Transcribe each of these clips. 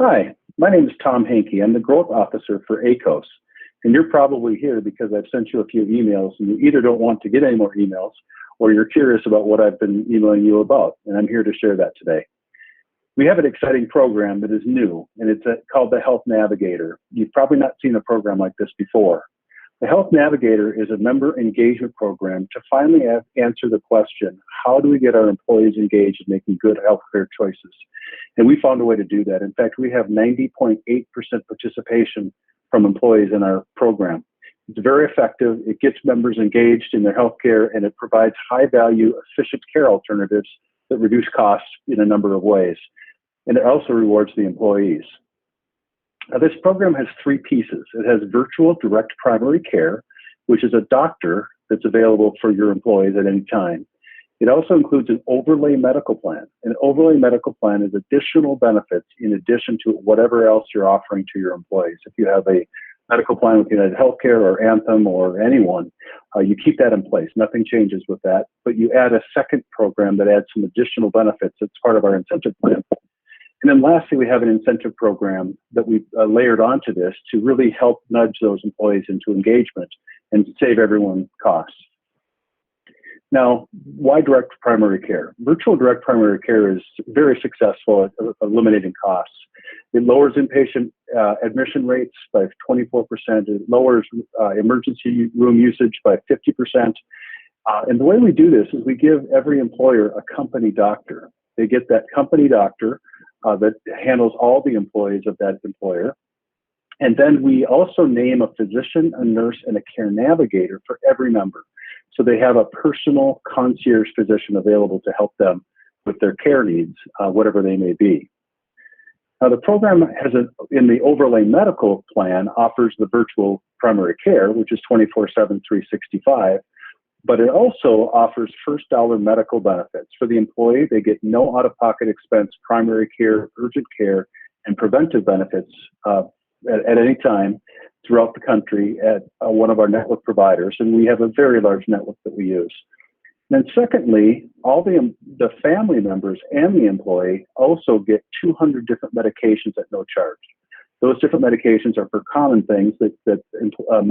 Hi, my name is Tom Hankey. I'm the growth officer for ACOS. And you're probably here because I've sent you a few emails and you either don't want to get any more emails or you're curious about what I've been emailing you about. And I'm here to share that today. We have an exciting program that is new and it's called the Health Navigator. You've probably not seen a program like this before. The Health Navigator is a member engagement program to finally answer the question, how do we get our employees engaged in making good healthcare choices? And we found a way to do that. In fact, we have 90.8% participation from employees in our program. It's very effective. It gets members engaged in their healthcare and it provides high value, efficient care alternatives that reduce costs in a number of ways. And it also rewards the employees. Now, this program has three pieces. It has virtual direct primary care, which is a doctor that's available for your employees at any time. It also includes an overlay medical plan. An overlay medical plan is additional benefits in addition to whatever else you're offering to your employees. If you have a medical plan with United Healthcare or Anthem or anyone, you keep that in place. Nothing changes with that, but you add a second program that adds some additional benefits. It's part of our incentive plan. And then lastly, we have an incentive program that we've layered onto this to really help nudge those employees into engagement and save everyone costs. Now, why direct primary care? Virtual direct primary care is very successful at eliminating costs. It lowers inpatient admission rates by 24%. It lowers emergency room usage by 50%. And the way we do this is we give every employer a company doctor. They get that company doctor that handles all the employees of that employer. And then we also name a physician, a nurse, and a care navigator for every member. So they have a personal concierge physician available to help them with their care needs, whatever they may be. Now, the program has in the overlay medical plan offers the virtual primary care, which is 24/7, 365. But it also offers first dollar medical benefits. For the employee, they get no out-of-pocket expense, primary care, urgent care, and preventive benefits at any time throughout the country at one of our network providers. And we have a very large network that we use. And then secondly, all the family members and the employee also get 200 different medications at no charge. Those different medications are for common things that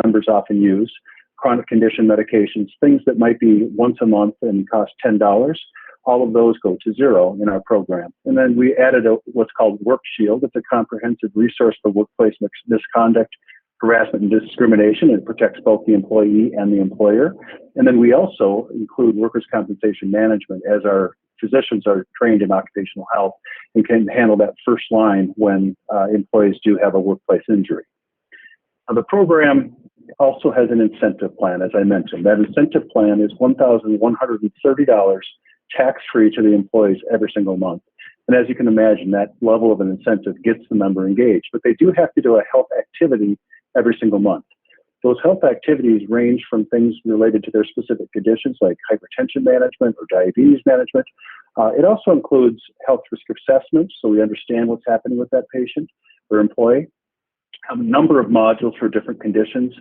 members often use. Chronic condition medications, things that might be once a month and cost $10, all of those go to zero in our program. And then we added what's called Work Shield. It's a comprehensive resource for workplace misconduct, harassment, and discrimination. It protects both the employee and the employer. And then we also include workers' compensation management, as our physicians are trained in occupational health and can handle that first line when employees do have a workplace injury. Now, the program also has an incentive plan, as I mentioned. That incentive plan is $1,130 tax-free to the employees every single month. And as you can imagine, that level of an incentive gets the member engaged. But they do have to do a health activity every single month. Those health activities range from things related to their specific conditions like hypertension management or diabetes management. It also includes health risk assessments, so we understand what's happening with that patient or employee. A number of modules for different conditions,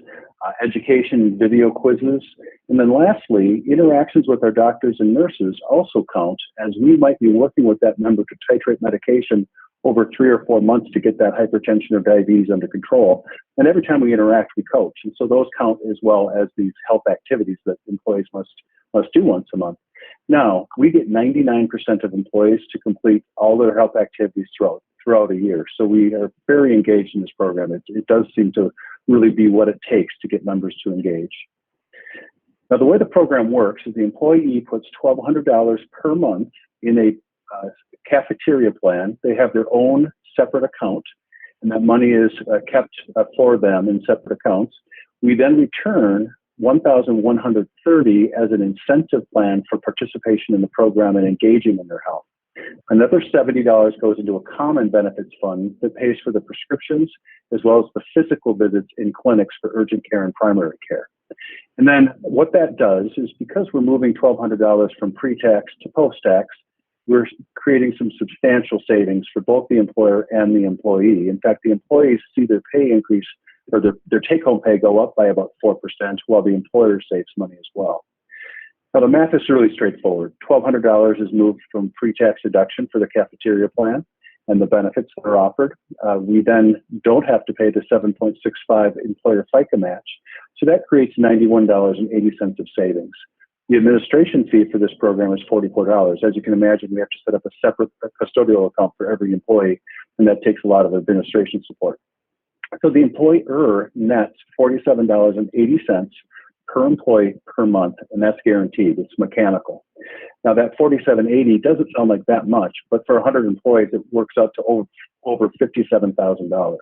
education, video quizzes. And then lastly, interactions with our doctors and nurses also count, as we might be working with that member to titrate medication over 3 or 4 months to get that hypertension or diabetes under control. And every time we interact, we coach. And so those count as well as these health activities that employees must do once a month. Now, we get 99% of employees to complete all their health activities throughout a year. So we are very engaged in this program. It does seem to really be what it takes to get members to engage. Now, the way the program works is the employee puts $1,200 per month in a cafeteria plan. They have their own separate account, and that money is kept for them in separate accounts. We then return $1,130 as an incentive plan for participation in the program and engaging in their health. Another $70 goes into a common benefits fund that pays for the prescriptions as well as the physical visits in clinics for urgent care and primary care. And then what that does is, because we're moving $1,200 from pre-tax to post-tax, we're creating some substantial savings for both the employer and the employee. In fact, the employees see their pay increase, or their take-home pay go up by about 4%, while the employer saves money as well. Now, the math is really straightforward. $1,200 is moved from pre-tax deduction for the cafeteria plan, and the benefits that are offered. We then don't have to pay the 7.65 employer FICA match. So that creates $91.80 of savings. The administration fee for this program is $44. As you can imagine, we have to set up a separate custodial account for every employee, and that takes a lot of administration support. So the employer nets $47.80 per employee per month, and that's guaranteed. It's mechanical. Now that $47.80 doesn't sound like that much, but for 100 employees, it works out to over $57,000.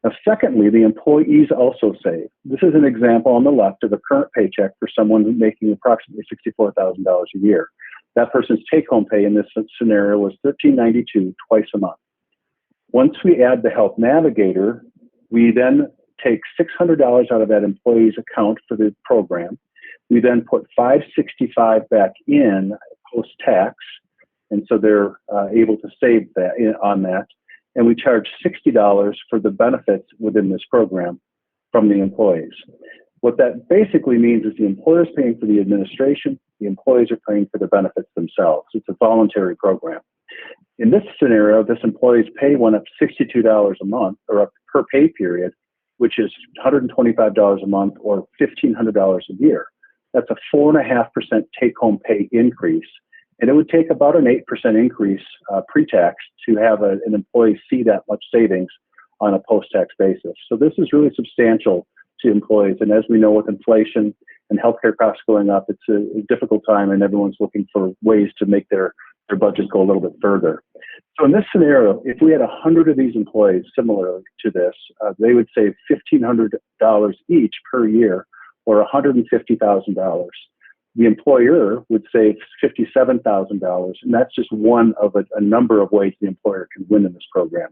Now, secondly, the employees also save. This is an example on the left of a current paycheck for someone making approximately $64,000 a year. That person's take-home pay in this scenario was $13.92 twice a month. Once we add the Health Navigator, we then take $600 out of that employee's account for the program. We then put $565 back in post-tax, and so they're able to save that on that. And we charge $60 for the benefits within this program from the employees. What that basically means is the employer is paying for the administration, the employees are paying for the benefits themselves. It's a voluntary program. In this scenario, this employee's pay went up $62 a month, or up per pay period, which is $125 a month or $1,500 a year. That's a 4.5% take-home pay increase. And it would take about an 8% increase pre-tax to have an employee see that much savings on a post-tax basis. So this is really substantial to employees. And as we know, with inflation and healthcare costs going up, it's a difficult time, and everyone's looking for ways to make their budgets go a little bit further. So in this scenario, if we had 100 of these employees similar to this, they would save $1,500 each per year, or $150,000. The employer would save $57,000, and that's just one of a number of ways the employer can win in this program.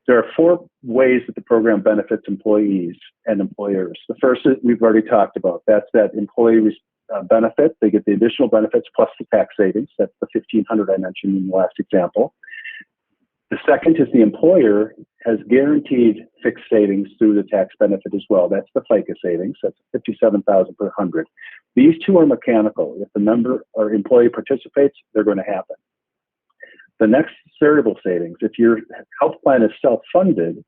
There are 4 ways that the program benefits employees and employers. The first is we've already talked about. That's that employee benefit. They get the additional benefits plus the tax savings. That's the $1,500 I mentioned in the last example. The second is the employer has guaranteed fixed savings through the tax benefit as well. That's the FICA savings. That's $57,000 per 100. These two are mechanical. If the member or employee participates, they're going to happen. The next variable savings, if your health plan is self-funded,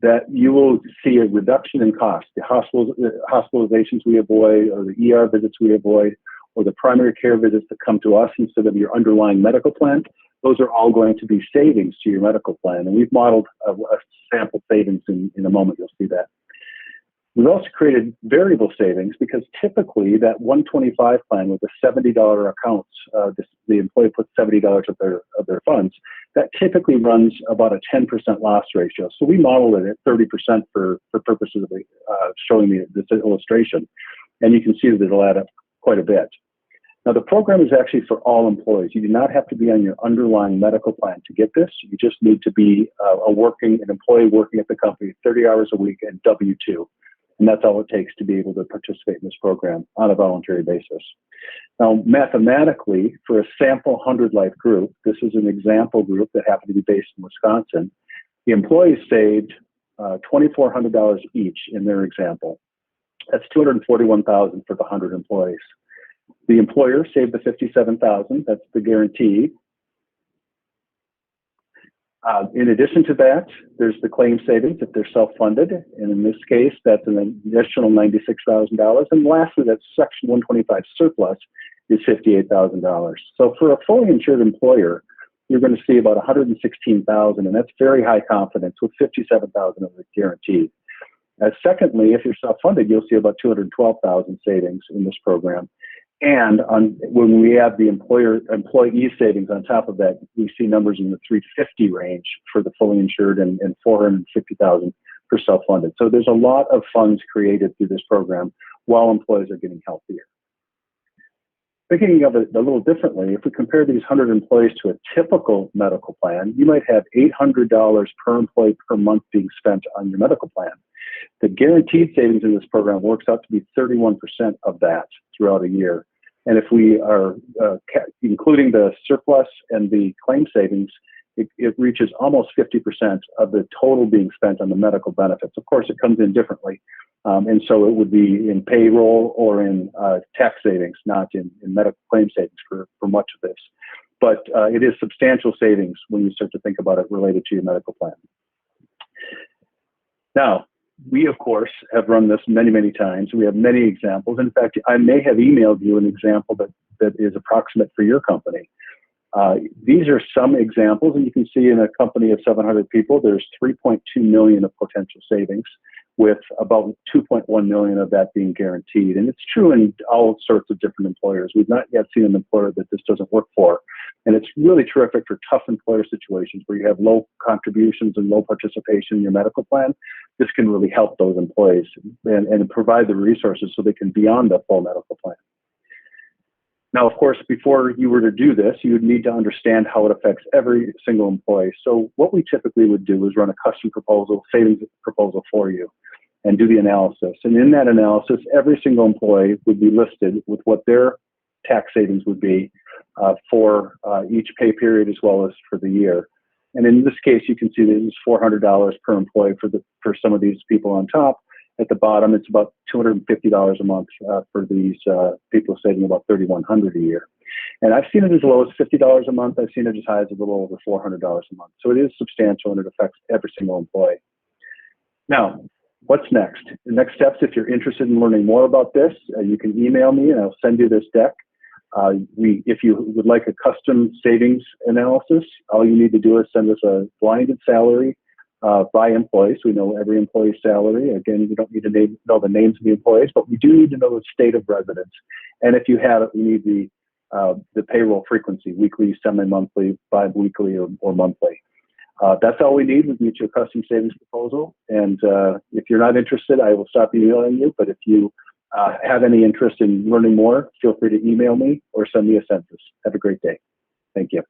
that you will see a reduction in cost. The hospitalizations we avoid, or the ER visits we avoid, or the primary care visits that come to us instead of your underlying medical plan, those are all going to be savings to your medical plan. And we've modeled a sample savings in a moment. You'll see that. We've also created variable savings because typically that 125 plan with the $70 accounts, the employee puts $70 of their funds, that typically runs about a 10% loss ratio. So we modeled it at 30% for purposes of showing this illustration. And you can see that it'll add up quite a bit. Now, the program is actually for all employees. You do not have to be on your underlying medical plan to get this. You just need to be an employee working at the company 30 hours a week and W-2. And that's all it takes to be able to participate in this program on a voluntary basis. Now, mathematically, for a sample 100-life group, this is an example group that happened to be based in Wisconsin, the employees saved $2,400 each in their example. That's $241,000 for the 100 employees. The employer saved the $57,000. That's the guarantee. In addition to that, there's the claim savings if they're self-funded. And in this case, that's an additional $96,000. And lastly, that Section 125 surplus is $58,000. So for a fully insured employer, you're going to see about $116,000, and that's very high confidence with $57,000 of it guaranteed. Secondly, if you're self-funded, you'll see about $212,000 savings in this program. And when we add the employee savings on top of that, we see numbers in the $350,000 range for the fully insured and $450,000 for self-funded. So there's a lot of funds created through this program while employees are getting healthier. Thinking of it a little differently, if we compare these 100 employees to a typical medical plan, you might have $800 per employee per month being spent on your medical plan. The guaranteed savings in this program works out to be 31% of that throughout a year. And if we are including the surplus and the claim savings, it reaches almost 50% of the total being spent on the medical benefits. Of course, it comes in differently. And so it would be in payroll or in tax savings, not in medical claim savings for much of this. but it is substantial savings when you start to think about it related to your medical plan. Now, we, of course, have run this many, many times. We have many examples. In fact, I may have emailed you an example that is approximate for your company. These are some examples, and you can see in a company of 700 people, there's 3.2 million of potential savings, with about 2.1 million of that being guaranteed. And it's true in all sorts of different employers. We've not yet seen an employer that this doesn't work for. And it's really terrific for tough employer situations where you have low contributions and low participation in your medical plan. This can really help those employees and provide the resources so they can be on the full medical plan. Now, of course, before you were to do this, you would need to understand how it affects every single employee. So what we typically would do is run a custom proposal, savings proposal for you, and do the analysis. And in that analysis, every single employee would be listed with what their tax savings would be for each pay period as well as for the year. And in this case, you can see that it's $400 per employee for some of these people on top. At the bottom, it's about $250 a month for these people saving about $3,100 a year. And I've seen it as low as $50 a month. I've seen it as high as a little over $400 a month. So it is substantial, and it affects every single employee. Now, what's next? The next steps, if you're interested in learning more about this, you can email me, and I'll send you this deck. If you would like a custom savings analysis, all you need to do is send us a blinded salary by employees. We know every employee's salary. Again, we don't need to know the names of the employees, but we do need to know the state of residence. And if you have it, we need the payroll frequency, weekly, semi-monthly, bi-weekly, or monthly. That's all we need. We get you a custom savings proposal. And if you're not interested, I will stop emailing you. But if you have any interest in learning more, feel free to email me or send me a census. Have a great day. Thank you.